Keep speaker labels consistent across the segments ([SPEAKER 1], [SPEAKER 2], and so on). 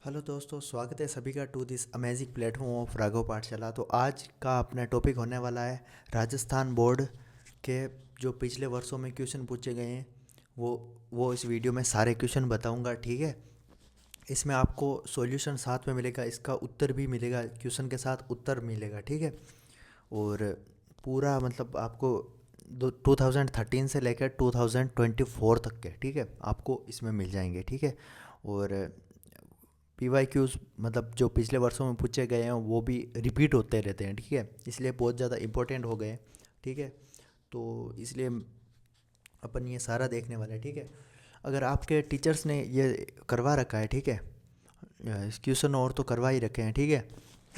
[SPEAKER 1] Hello दोस्तों, स्वागत है सभी का to this amazing platform of Raghav Pathshala. तो आज का अपना टॉपिक होने वाला है राजस्थान बोर्ड के जो पिछले वर्षों में क्वेश्चन पूछे गए हैं वो इस वीडियो में सारे क्वेश्चन बताऊंगा। ठीक है, इसमें आपको सॉल्यूशन साथ में मिलेगा, इसका उत्तर भी मिलेगा, क्वेश्चन के साथ उत्तर मिलेगा। ठीक है, और पूरा मतलब आपको 2013 से लेकर 2024 तक के, ठीक है, आपको इसमें मिल जाएंगे। ठीक है, और PYQs मतलब जो पिछले वर्षों में पूछे गए हैं वो भी रिपीट होते रहते हैं। ठीक है, इसलिए बहुत ज़्यादा इम्पोर्टेंट हो गए। ठीक है, तो इसलिए अपन ये सारा देखने वाले हैं। ठीक है, अगर आपके टीचर्स ने ये करवा रखा है, ठीक है, क्वेश्चन और तो करवा ही रखे हैं, ठीक है,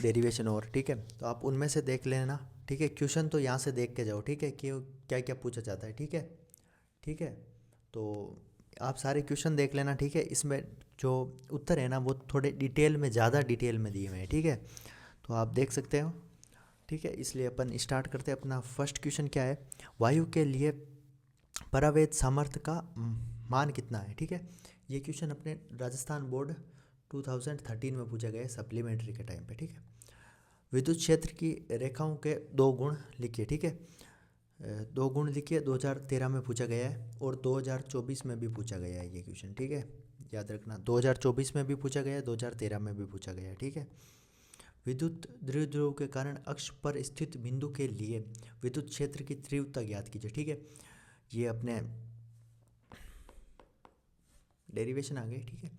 [SPEAKER 1] डेरिवेशन और, ठीक है, तो आप उनमें से देख लेना। ठीक है, क्वेश्चन तो यहाँ से देख के जाओ, ठीक है, कि क्या क्या पूछा जाता है। ठीक है, ठीक है, तो आप सारे क्वेश्चन देख लेना। ठीक है, इसमें जो उत्तर है ना वो थोड़े डिटेल में, ज़्यादा डिटेल में दिए हुए हैं। ठीक है, तो आप देख सकते हो। ठीक है, इसलिए अपन स्टार्ट करते हैं। अपना फर्स्ट क्वेश्चन क्या है, वायु के लिए परावैद्य सामर्थ्य का मान कितना है। ठीक है, ये क्वेश्चन अपने राजस्थान बोर्ड 2013 में पूछा गया है सप्लीमेंट्री के टाइम पे। ठीक है, विद्युत क्षेत्र की रेखाओं के दो गुण लिखिए। ठीक है, दो गुण लिखिए, 2013 में पूछा गया है और 2024 में भी पूछा गया है ये क्वेश्चन। ठीक है, याद रखना, 2024 में भी पूछा गया है, 2013 में भी पूछा गया है। ठीक है, विद्युत द्विध्रुव के कारण अक्ष पर स्थित बिंदु के लिए विद्युत क्षेत्र की तीव्रता ज्ञात कीजिए। ठीक है, ये अपने डेरिवेशन आ गई। ठीक है,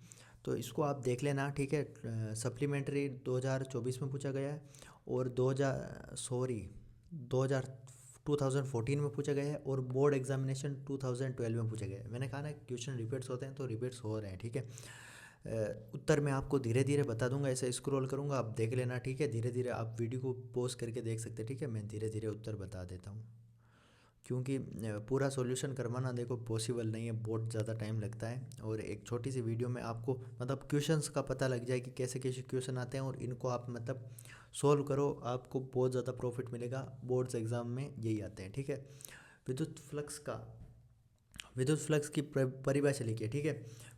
[SPEAKER 1] तो इसको आप देख लेना। ठीक है, सप्लीमेंट्री 2024 में पूछा गया है और 2014 में पूछा गया है और बोर्ड एग्जामिनेशन 2012 में पूछा गया है। मैंने कहा ना क्वेश्चन रिपीट्स होते हैं तो रिपीट्स हो रहे हैं। ठीक है, उत्तर मैं आपको धीरे धीरे बता दूंगा, ऐसे स्क्रॉल करूंगा, आप देख लेना। ठीक है, धीरे धीरे आप वीडियो को पॉज करके देख सकते हैं। ठीक है, मैं धीरे धीरे उत्तर बता देता हूँ, क्योंकि पूरा सॉल्यूशन करवाना देखो पॉसिबल नहीं है, बहुत ज़्यादा टाइम लगता है। और एक छोटी सी वीडियो में आपको मतलब क्वेश्चंस का पता लग जाए कि कैसे कैसे क्वेश्चन आते हैं और इनको आप मतलब सोल्व करो, आपको बहुत ज़्यादा प्रॉफिट मिलेगा। बोर्ड्स एग्ज़ाम में यही आते हैं। ठीक है, विद्युत फ्लक्स का विद्युत फ्लक्स की परिभाषा लिखिए। ठीक है,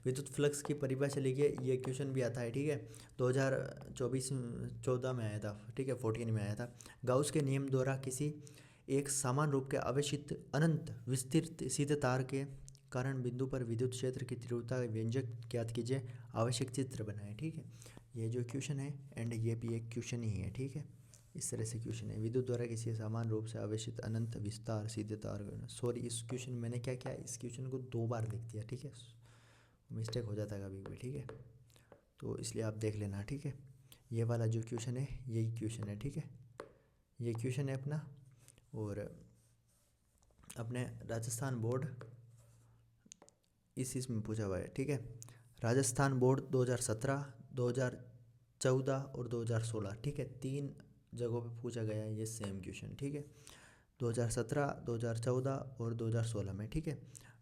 [SPEAKER 1] विद्युत फ्लक्स की परिभाषा लिखिए, ये क्वेश्चन भी आता है। ठीक है, 2014 में आया था। ठीक है, 14 में आया था। गाउस के नियम द्वारा किसी एक समान रूप के आवेशित अनंत विस्तृत सीधे तार के कारण बिंदु पर विद्युत क्षेत्र की तीव्रता व्यंजक ज्ञात कीजिए, आवश्यक चित्र बनाएं। ठीक है, ये जो क्वेश्चन है एंड ये भी एक क्वेश्चन ही है। ठीक है, इस तरह से क्वेश्चन है, विद्युत द्वारा किसी समान रूप से आवेशित अनंत विस्तार सीधे तार। सॉरी, इस क्वेश्चन मैंने क्या किया, इस क्वेश्चन को दो बार लिख दिया। ठीक है, मिस्टेक हो जाता है कभी कभी। ठीक है, तो इसलिए आप देख लेना। ठीक है, ये वाला जो क्वेश्चन है यही क्वेश्चन है। ठीक है, ये क्वेश्चन है अपना, और अपने राजस्थान बोर्ड इस इसमें पूछा हुआ है। ठीक है, राजस्थान बोर्ड 2017, 2014 और 2016, ठीक है, तीन जगहों पे पूछा गया है ये सेम क्वेश्चन। ठीक है, 2017, 2014 और 2016 में। ठीक है,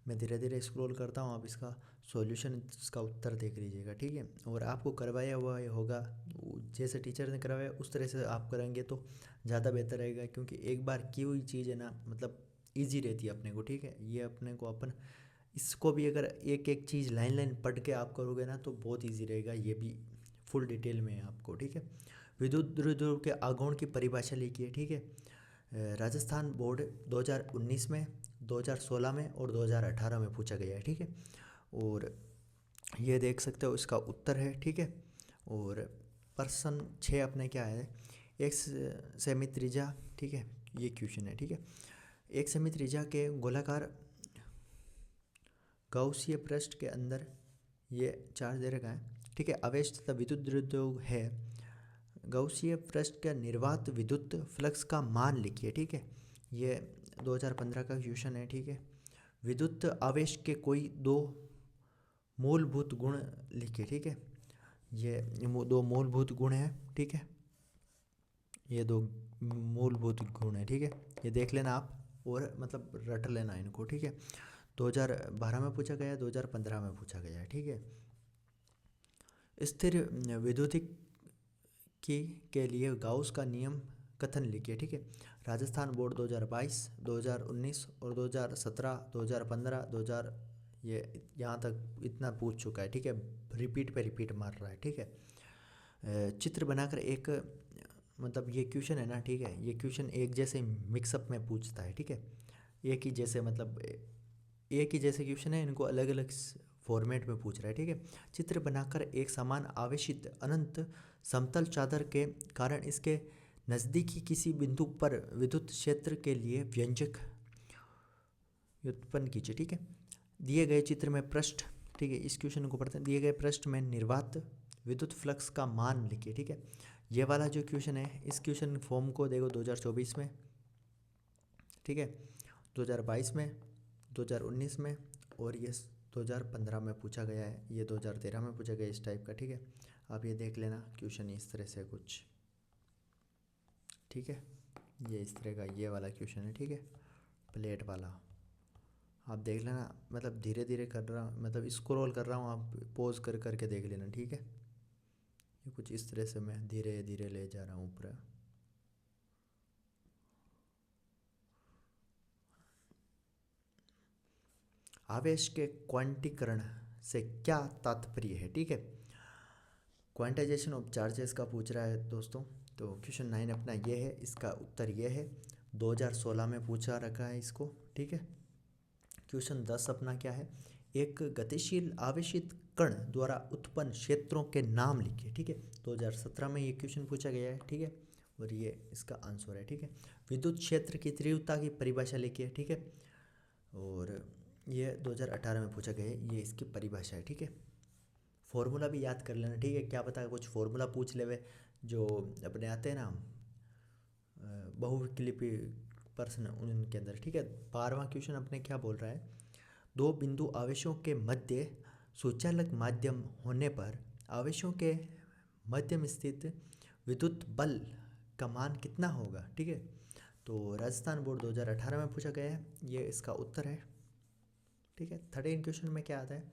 [SPEAKER 1] मैं धीरे धीरे स्क्रॉल करता हूँ, आप इसका सॉल्यूशन, इसका उत्तर देख लीजिएगा। ठीक है, और आपको करवाया हुआ ये होगा, जैसे टीचर ने करवाया उस तरह से आप करेंगे तो ज़्यादा बेहतर रहेगा, क्योंकि एक बार की हुई चीज़ है ना, मतलब ईजी रहती है अपने को। ठीक है, ये अपने को अपन इसको भी अगर एक एक चीज़ लाइन लाइन पढ़ के आप करोगे ना तो बहुत ईजी रहेगा। ये भी फुल डिटेल में है आपको। ठीक है, विद्युत द्विध्रुव के आघूर्ण की परिभाषा लिखिए। ठीक है, राजस्थान बोर्ड 2019 में, 2016 में और 2018 में पूछा गया है। ठीक है, और ये देख सकते हो इसका उत्तर है। ठीक है, और प्रश्न 6 अपने क्या है, एक सेमी त्रिज्या, ठीक है, ये क्वेश्चन है। ठीक है, एक सेमी त्रिज्या के गोलाकार गौसीय पृष्ठ के अंदर ये चार्ज दे रखा है। ठीक है, आवेश तथा विद्युत द्विध्रुव है। गौसीय पृष्ठ का निर्वात विद्युत फ्लक्स का मान लिखिए। ठीक है, ये 2015 का क्वेश्चन है। ठीक है, विद्युत आवेश के कोई दो मूलभूत गुण लिखिए। ठीक है, ये दो मूलभूत गुण हैं। ठीक है, ये दो मूलभूत गुण है। ठीक है, ये देख लेना आप और मतलब रट लेना इनको। ठीक है, 2012 में पूछा गया है, 2015 में पूछा गया है। ठीक है, स्थिर विद्युतिक की के लिए गाउस का नियम कथन लिखिए। ठीक है, राजस्थान बोर्ड 2022, 2019 और 2017, 2015, 2000 ये यहाँ तक इतना पूछ चुका है, ठीक है, रिपीट पे रिपीट मार रहा है, ठीक है। चित्र बनाकर एक, मतलब ये क्वेश्चन है ना, ठीक है, ये क्वेश्चन एक जैसे मिक्सअप में पूछता है, ठीक है, एक ही जैसे, मतलब एक ही जैसे क्वेश्चन है, इनको अलग अलग फॉर्मेट में पूछ रहा है, ठीक है। चित्र बनाकर एक समान आवेशित अनंत समतल चादर के कारण इसके नज़दीकी किसी बिंदु पर विद्युत क्षेत्र के लिए व्यंजक व्युत्पन्न कीजिए, ठीक है। दिए गए चित्र में पृष्ठ, ठीक है, इस क्वेश्चन को पढ़ते हैं। दिए गए पृष्ठ में निर्वात विद्युत फ्लक्स का मान लिखिए, ठीक है। ये वाला जो क्वेश्चन है, इस क्वेश्चन फॉर्म को देखो 2024 में, ठीक है, 2022 में, 2019 में, और ये 2015 में पूछा गया है, ये 2013 में पूछा गया इस टाइप का, ठीक है। आप ये देख लेना क्वेश्चन इस तरह से कुछ, ठीक है, ये इस तरह का ये वाला क्वेश्चन है, ठीक है, प्लेट वाला। आप देख लेना, मतलब धीरे धीरे कर रहा हूँ, मतलब स्क्रॉल कर रहा हूँ, आप पॉज कर करके देख लेना, ठीक है। ये कुछ इस तरह से मैं धीरे धीरे ले जा रहा हूँ ऊपर। आवेश के क्वांटीकरण से क्या तात्पर्य है, ठीक है। क्वांटाइजेशन ऑफ चार्जेस का पूछ रहा है दोस्तों। तो क्वेश्चन 9 अपना ये है, इसका उत्तर ये है, 2016 में पूछा रखा है इसको, ठीक है। क्वेश्चन 10 अपना क्या है, एक गतिशील आवेशित कण द्वारा उत्पन्न क्षेत्रों के नाम लिखिए, ठीक है। 2017 में ये क्वेश्चन पूछा गया है, ठीक है, और ये इसका आंसर है, ठीक है। विद्युत क्षेत्र की तीव्रता की परिभाषा लिखिए, ठीक है, और ये 2018 में पूछा गया है, ये इसकी परिभाषा है, ठीक है। फॉर्मूला भी याद कर लेना, ठीक है, क्या पता कुछ फॉर्मूला पूछ ले वे जो अपने आते हैं ना, बहुविकल्पी प्रश्न उनके अंदर, ठीक है। 12वां क्वेश्चन अपने क्या बोल रहा है, दो बिंदु आवेशों के मध्य सूचालक माध्यम होने पर आवेशों के मध्य में स्थित विद्युत बल का मान कितना होगा, ठीक है। तो राजस्थान बोर्ड 2018 में पूछा गया है, ये इसका उत्तर है, ठीक है। 13 क्वेश्चन में क्या आता है,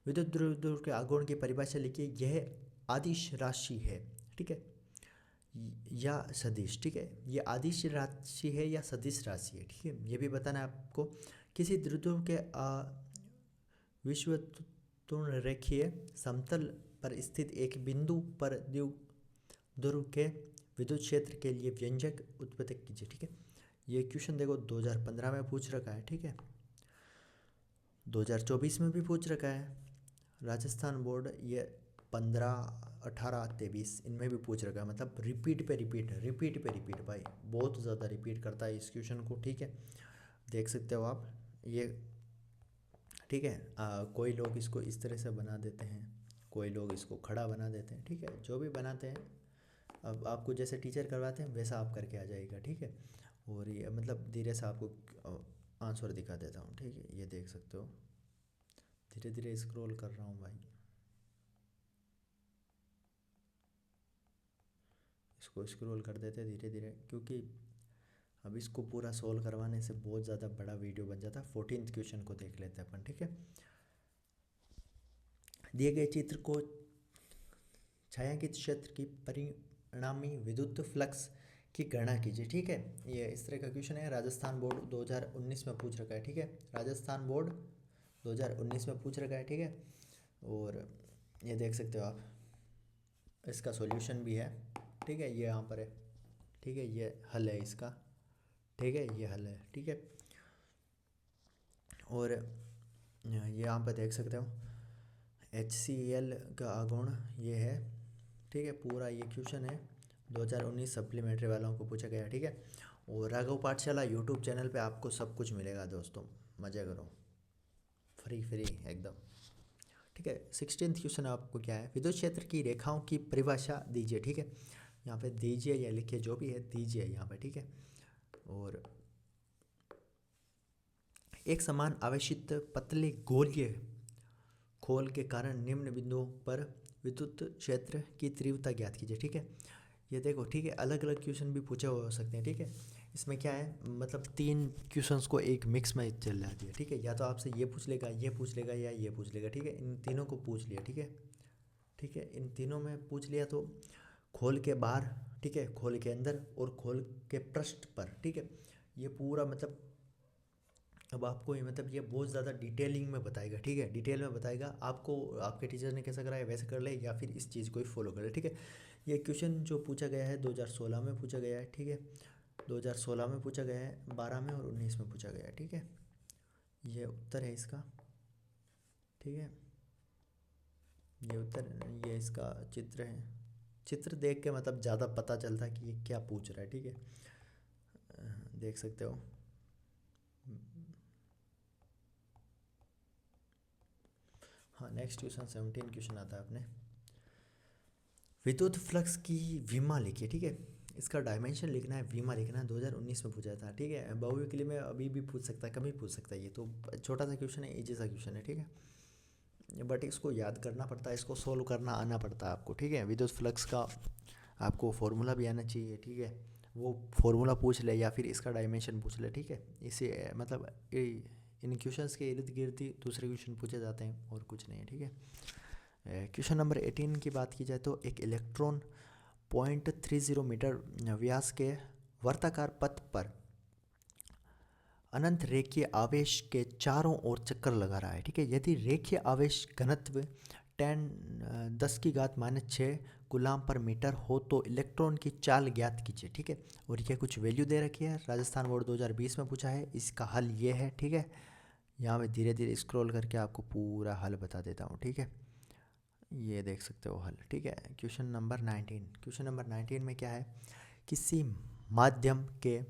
[SPEAKER 1] विद्युत द्रव्य के आघूर्ण की परिभाषा लिखिए, यह आदिश राशि है, ठीक है, या सदिश, ठीक है, ये आदिश राशि है या सदिश राशि है, ठीक है, ये भी बताना है आपको। किसी द्विध्रुव के विषुवतुर्ण रेखीय समतल पर स्थित एक बिंदु पर द्विध्रुव के विद्युत क्षेत्र के लिए व्यंजक उत्पन्न कीजिए, ठीक है। ये क्वेश्चन देखो 2015 में पूछ रखा है, ठीक है, 2024 में भी पूछ रखा है राजस्थान बोर्ड, ये 15, 18, 23 इनमें भी पूछ रखा है, मतलब रिपीट पे रिपीट, रिपीट पे रिपीट भाई, बहुत ज़्यादा रिपीट करता है इस क्वेश्चन को, ठीक है, देख सकते हो आप ये, ठीक है। कोई लोग इसको इस तरह से बना देते हैं, कोई लोग इसको खड़ा बना देते हैं, ठीक है, जो भी बनाते हैं, अब आपको जैसे टीचर करवाते हैं वैसा आप करके आ जाएगा, ठीक है। और ये मतलब धीरे से आपको आंसर दिखा देता हूँ, ठीक है, ये देख सकते हो, धीरे धीरे स्क्रॉल कर रहा हूँ भाई, इसको स्क्रॉल कर देते हैं धीरे धीरे, क्योंकि अब इसको पूरा सोल्व करवाने से बहुत ज़्यादा बड़ा वीडियो बन जाता है। 14th क्वेश्चन को देख लेते हैं अपन, ठीक है। दिए गए चित्र को छायांकित क्षेत्र की परिणामी विद्युत फ्लक्स की गणना कीजिए, ठीक है। ये इस तरह का क्वेश्चन है, राजस्थान बोर्ड 2019 में पूछ रखा है, ठीक है, राजस्थान बोर्ड 2019 में पूछ रखा है, ठीक है। और ये देख सकते हो आप, इसका सॉल्यूशन भी है, ठीक है, ये यहाँ पर है, ठीक है, ये हल है इसका, ठीक है, ये हल है, ठीक है। और ये यहाँ पर देख सकते हो HCl का आघूर्ण ये है, ठीक है, पूरा ये क्वेश्चन है 2019 सप्लीमेंट्री वालों को पूछा गया, ठीक है। और राघव पाठशाला यूट्यूब चैनल पे आपको सब कुछ मिलेगा दोस्तों, मज़े करो, फ्री फ्री एकदम, ठीक है। 16th क्वेश्चन आपको क्या है, विद्युत क्षेत्र की रेखाओं की परिभाषा दीजिए, ठीक है, यहाँ पे दीजिए या लिखिए जो भी है दीजिए यहाँ पे, ठीक है। और एक समान आवेशित पतले गोलीय खोल के कारण निम्न बिंदुओं पर विद्युत क्षेत्र की तीव्रता ज्ञात कीजिए, ठीक है। ये देखो, ठीक है, अलग अलग क्वेश्चन भी पूछे हो सकते हैं, ठीक है। इसमें क्या है, मतलब 3 क्वेश्चंस को एक मिक्स में चल जाती है, ठीक है, या तो आपसे ये पूछ लेगा, ये पूछ लेगा, या ये पूछ लेगा, ठीक है, इन तीनों को पूछ लिया, ठीक है, ठीक है, इन तीनों में पूछ लिया तो खोल के बाहर, ठीक है, खोल के अंदर और खोल के पृष्ठ पर, ठीक है, ये पूरा मतलब अब आपको ये मतलब ये बहुत ज़्यादा डिटेलिंग में बताएगा, ठीक है, डिटेल में बताएगा आपको, आपके टीचर ने कैसा कराया वैसे कर ले या फिर इस चीज़ को ही फॉलो कर ले, ठीक है। ये क्वेश्चन जो पूछा गया है 2016 में पूछा गया है, ठीक है, 2016 में पूछा गया है, 12 में और 19 में पूछा गया है, ठीक है। ये उत्तर है इसका, ठीक है, ये उत्तर, ये इसका चित्र है। चित्र देख के मतलब ज़्यादा पता चलता है कि ये क्या पूछ रहा है, ठीक है, देख सकते हो। हाँ, नेक्स्ट क्वेश्चन 17 क्वेश्चन आता है अपने। विद्युत फ्लक्स की विमा लिखिए, ठीक है, इसका डायमेंशन लिखना है, विमा लिखना है, 2019 में पूछा था, ठीक है। बहुविकल्पी के लिए में अभी भी पूछ सकता है, कभी पूछ सकता है, ये तो छोटा सा क्वेश्चन है, इजी सा क्वेश्चन है, ठीक है, बट इसको याद करना पड़ता है, इसको सोल्व करना आना पड़ता है आपको, ठीक है। विद्युत फ्लक्स का आपको फॉर्मूला भी आना चाहिए, ठीक है, वो फार्मूला पूछ ले या फिर इसका डायमेंशन पूछ ले, ठीक है। इसे मतलब इन क्वेश्चंस के इर्द गिर्द ही दूसरे क्वेश्चन पूछे जाते हैं और कुछ नहीं है, ठीक है। क्वेश्चन नंबर 18 की बात की जाए तो एक इलेक्ट्रॉन 0.30 मीटर व्यास के वर्ताकार पथ पर अनंत रेखीय आवेश के चारों ओर चक्कर लगा रहा है, ठीक है। यदि रेखीय आवेश घनत्व 10⁻⁻6 गुलाम पर मीटर हो तो इलेक्ट्रॉन की चाल ज्ञात कीजिए, ठीक है। और ये कुछ वैल्यू दे रखी है, राजस्थान बोर्ड 2020 में पूछा है, इसका हल ये है, ठीक है। यहाँ मैं धीरे धीरे स्क्रॉल करके आपको पूरा हल बता देता हूँ, ठीक है। ये देख सकते हो हल, ठीक है। क्वेश्चन नंबर 19, क्वेश्चन नंबर 19 में क्या है, किसी माध्यम के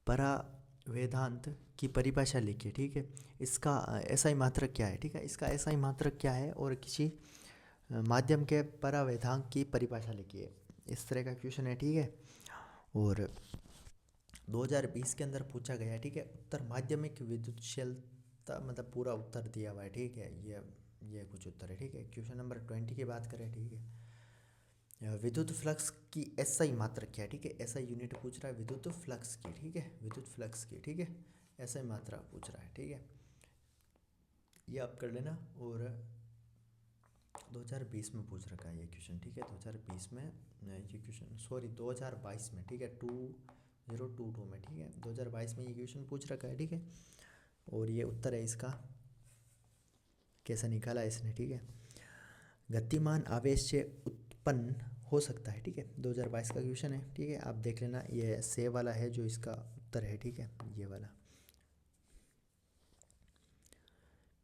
[SPEAKER 1] परावेदांत की परिभाषा लिखिए, ठीक है। इसका एसआई मात्रक क्या है, ठीक है, इसका एसआई मात्रक क्या है, और किसी माध्यम के परावेदांक की परिभाषा लिखिए, इस तरह का क्वेश्चन है, ठीक है। और 2020 के अंदर पूछा गया है, ठीक है। उत्तर माध्यमिक विद्युतशीलता मतलब पूरा उत्तर दिया हुआ है, ठीक है, ये कुछ उत्तर है, ठीक है। क्वेश्चन नंबर 20 की बात करें, ठीक है, विद्युत फ्लक्स की एसआई मात्रक क्या है, ठीक है, एसआई यूनिट पूछ रहा है विद्युत फ्लक्स की, ठीक है, विद्युत फ्लक्स की, ठीक है, एसआई मात्रा पूछ रहा है, ठीक है, ये आप कर लेना। और 2020 में पूछ रखा है ये क्वेश्चन, ठीक है, 2020 में ये क्वेश्चन, सॉरी 2022 में, ठीक है, 2022 में, ठीक है, 2022 में ये क्वेश्चन पूछ रखा है, ठीक है। और ये उत्तर है इसका, कैसा निकाला इसने, ठीक है। गतिमान आवेश से उत्पन्न हो सकता है, ठीक है, 2022 का क्वेश्चन है, ठीक है, आप देख लेना, ये से वाला है जो इसका उत्तर है, ठीक है, ये वाला।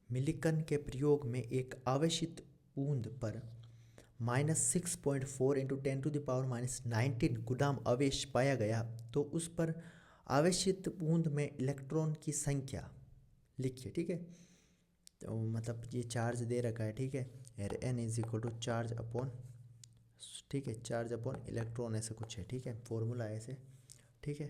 [SPEAKER 1] मिलिकन के प्रयोग में एक आवेशित बूंद पर -6.4 × 10⁻⁻19 गुदाम आवेश पाया गया, तो उस पर आवेशित बूंद में इलेक्ट्रॉन की संख्या लिखिए, ठीक है। तो मतलब ये चार्ज दे रखा है, ठीक है, N is equal to charge upon, ठीक है, चार्ज अपॉन इलेक्ट्रॉन ऐसे कुछ है, ठीक है, फॉर्मूला ऐसे, ठीक है।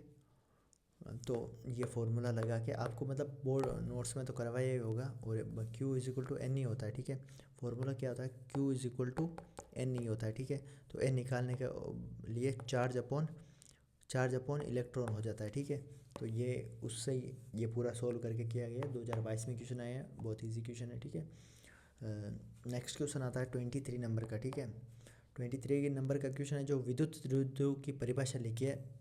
[SPEAKER 1] तो ये फॉर्मूला लगा के आपको मतलब बोर्ड नोट्स में तो करवाया ही होगा, और Q is equal to N E होता है, ठीक है। फॉर्मूला क्या होता है, Q is equal to N E होता है, ठीक है। तो एन निकालने के लिए चार्ज अपॉन इलेक्ट्रॉन हो जाता है, ठीक है। तो ये उससे ही ये पूरा सोल्व करके किया गया, 2022 में क्वेश्चन आया है, बहुत ईजी क्वेश्चन है, ठीक है। नेक्स्ट क्वेश्चन आता है 23 नंबर का, ठीक है। 23 नंबर का क्वेश्चन है, जो विद्युत द्विध्रुव की परिभाषा लिखी है।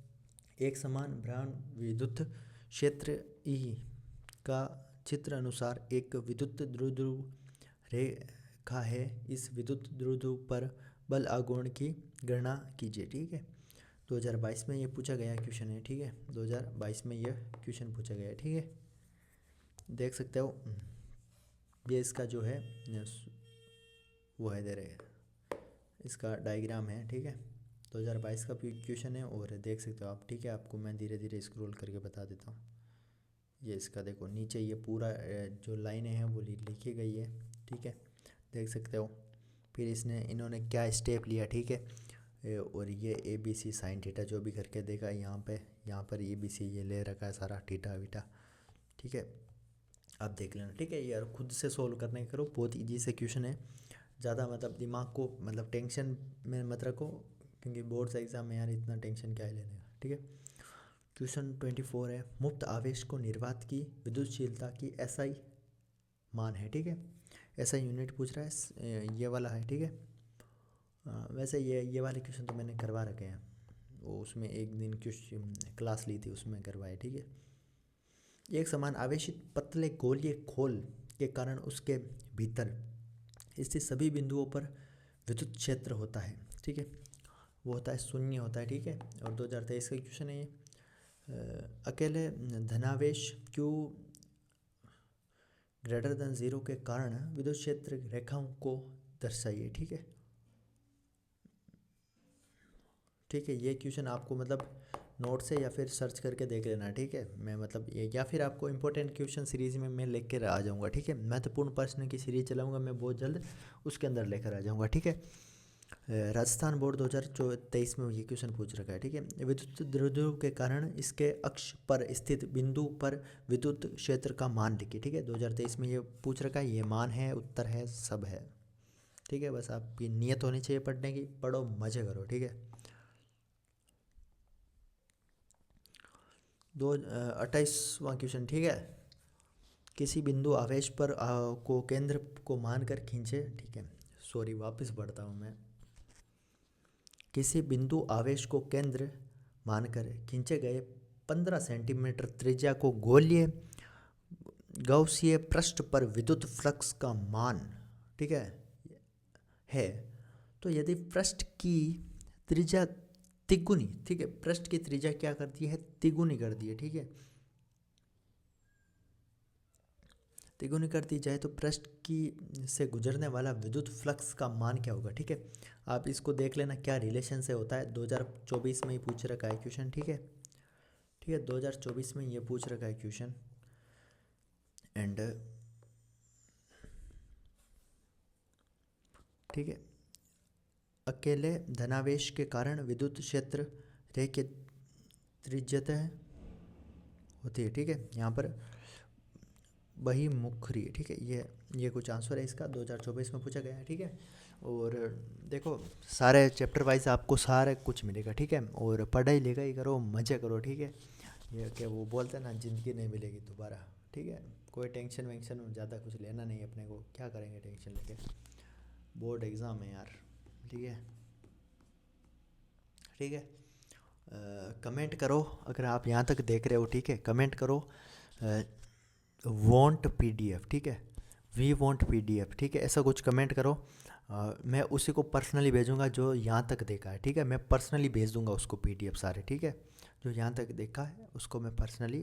[SPEAKER 1] एक समान ब्रह्मांड विद्युत क्षेत्र ई का चित्र अनुसार एक विद्युत द्विध्रुव रेखा है, इस विद्युत द्विध्रुव पर बल आघूर्ण की गणना कीजिए, ठीक है। 2022 में ये पूछा गया क्वेश्चन है, ठीक है, 2022 में ये क्वेश्चन पूछा गया है, ठीक है, देख सकते हो। ये इसका जो है वो है दे रहे, इसका डायग्राम है, ठीक है, 2022 का क्वेश्चन है, और देख सकते हो आप, ठीक है। आपको मैं धीरे धीरे स्क्रॉल करके बता देता हूँ। ये इसका देखो नीचे ये पूरा जो लाइनें हैं वो लिखी गई है, ठीक है, देख सकते हो। फिर इन्होंने क्या स्टेप लिया, ठीक है, और ये ABC साइन थीटा जो भी करके देगा, यहाँ पर ABC ये ले रखा है सारा थीटा वीटा, ठीक है, आप देख लेना, ठीक है। यार खुद से सोल्व करने करो, बहुत ईजी से क्वेश्चन है, ज़्यादा मतलब दिमाग को मतलब टेंशन में मत रखो, क्योंकि बोर्ड्स एग्जाम में यार इतना टेंशन क्या है लेने का, ठीक है। क्वेश्चन 24 है, मुक्त आवेश को निर्वात की विद्युतशीलता की एसआई मान है, ठीक है, एसआई यूनिट पूछ रहा है, ये वाला है, ठीक है। वैसे ये वाले क्वेश्चन तो मैंने करवा रखे हैं, वो उसमें एक दिन क्वेश्चन क्लास ली थी उसमें करवाए, ठीक है। एक समान आवेशित पतले गोलीय खोल के कारण उसके भीतर स्थित सभी बिंदुओं पर विद्युत क्षेत्र होता है, ठीक है, वो होता है शून्य होता है, ठीक है। और 2023 का क्वेश्चन है ये। अकेले धनावेश Q ग्रेटर देन 0 के कारण विद्युत क्षेत्र रेखाओं को दर्शाइए, ठीक है। ठीक है, ये क्वेश्चन आपको मतलब नोट से या फिर सर्च करके देख लेना, ठीक है। मैं मतलब ये या फिर आपको इंपॉर्टेंट क्वेश्चन सीरीज में मैं लेकर आ जाऊंगा, ठीक है। महत्वपूर्ण प्रश्न की सीरीज चलाऊंगा मैं बहुत जल्द, उसके अंदर लेकर आ जाऊंगा, ठीक है। राजस्थान बोर्ड 2023 में ये क्वेश्चन पूछ रखा है, ठीक है। विद्युत द्विध्रुव के कारण इसके अक्ष पर स्थित बिंदु पर विद्युत क्षेत्र का मान लिखिए, ठीक है। 2023 में ये पूछ रखा है, ये मान है, उत्तर है, सब है, ठीक है। बस आपकी नियत होनी चाहिए पढ़ने की, पढ़ो मजे करो, ठीक है। 28वां क्वेश्चन, ठीक है। किसी बिंदु आवेश पर को केंद्र को मानकर खींचे, ठीक है। सॉरी, वापस पढ़ता हूँ मैं। किसी बिंदु आवेश को केंद्र मानकर खींचे गए 15 सेंटीमीटर त्रिज्या को गोलीय गौसीय पृष्ठ पर विद्युत फ्लक्स का मान, ठीक है। तो यदि पृष्ठ की त्रिज्या तिगुनी, ठीक है, पृष्ठ की त्रिज्या क्या कर दी है, तिगुनी कर दी है, ठीक है। तिगुनी कर दी जाए तो पृष्ठ की से गुजरने वाला विद्युत फ्लक्स का मान क्या होगा, ठीक है। आप इसको देख लेना क्या रिलेशन से होता है, 2024 में ही पूछ रखा है क्वेश्चन, ठीक है। ठीक है, 2024 में ये पूछ रखा है क्वेश्चन। एंड ठीक है, अकेले धनावेश के कारण विद्युत क्षेत्र रेखीय त्रिज्यता होती है, ठीक है। यहाँ पर बहिमुखरी, ठीक है, ये कुछ आंसर है इसका, 2024 में पूछा गया है, ठीक है। और देखो सारे चैप्टर वाइज आपको सारे कुछ मिलेगा, ठीक है। और पढ़ाई लिखाई करो, मज़े करो, ठीक है। ये क्या वो बोलते हैं ना, ज़िंदगी नहीं मिलेगी दोबारा, ठीक है। कोई टेंशन वेंशन ज़्यादा कुछ लेना नहीं अपने को, क्या करेंगे टेंशन लेके, बोर्ड एग्ज़ाम है यार, ठीक है। ठीक है, कमेंट करो अगर आप यहाँ तक देख रहे हो, ठीक है। कमेंट करो वॉन्ट PDF, ठीक है, वी वॉन्ट PDF, ठीक है, ऐसा कुछ कमेंट करो। मैं उसी को पर्सनली भेजूंगा जो यहाँ तक देखा है, ठीक है। मैं पर्सनली भेज दूंगा उसको PDF सारे, ठीक है। जो यहाँ तक देखा है उसको मैं पर्सनली